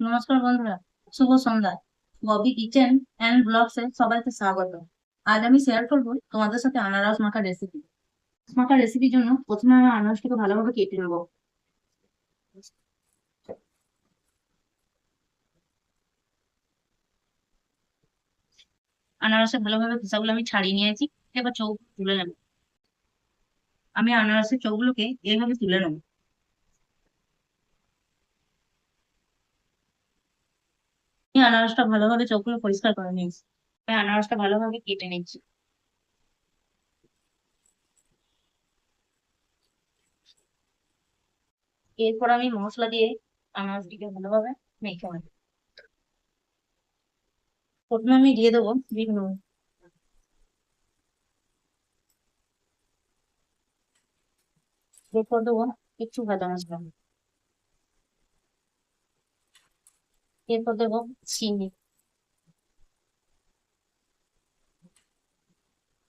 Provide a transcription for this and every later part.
নমস্কার বন্ধুরা, শুভ সন্ধ্যা। Bobby kitchen and blogs এ সবাইকে স্বাগত। আজ আমি শেয়ার করবো তোমাদের সাথে আনারস মাখার রেসিপি। মাখার রেসিপির জন্য প্রথমে আমি আনারসটাকে ভালোভাবে কেটে নেবো। আনারসের ভালোভাবে খোসাগুলো আমি ছাড়িয়ে নিয়েছি। এবার চৌক তুলে নেবো। আমি আনারসের চৌগুলোকে এইভাবে তুলে নেবো। আমি আনারসটা ভালোভাবে চৌগুলো পরিষ্কার করে নিয়েছি। আমি আনারসটা ভালোভাবে কেটে নিচ্ছি। এরপর আমি মশলা দিয়ে আনারসটিকে ভালোভাবে মেখে নেবো। প্রথমে আমি দিয়ে দেবো বিট নুন। এরপর দেবো একটু ভাজা মশলা। এরপর দেবো চিনি।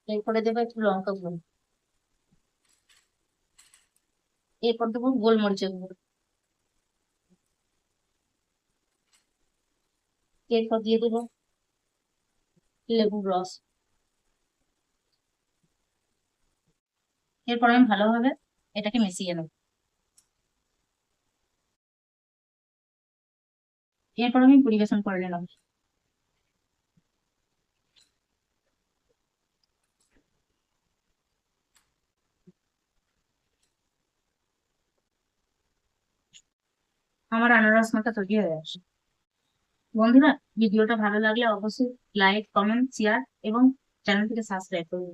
এরপরে দেবো একটু লঙ্কা গুঁড়ো। এরপর দেবো গোলমরিচের গুঁড়ো। এরপর দিয়ে দেবো লেবুর রস। এরপর আমি ভালোভাবে এটাকে মিশিয়ে নেবো। এরপর আমি পরিবেশন করে নিলাম। আমার আনারস মাখা তৈরি হয়ে গেছে। বন্ধুরা, ভিডিওটা ভালো লাগলে অবশ্যই লাইক, কমেন্ট, শেয়ার এবং চ্যানেলটিকে সাবস্ক্রাইব করুন।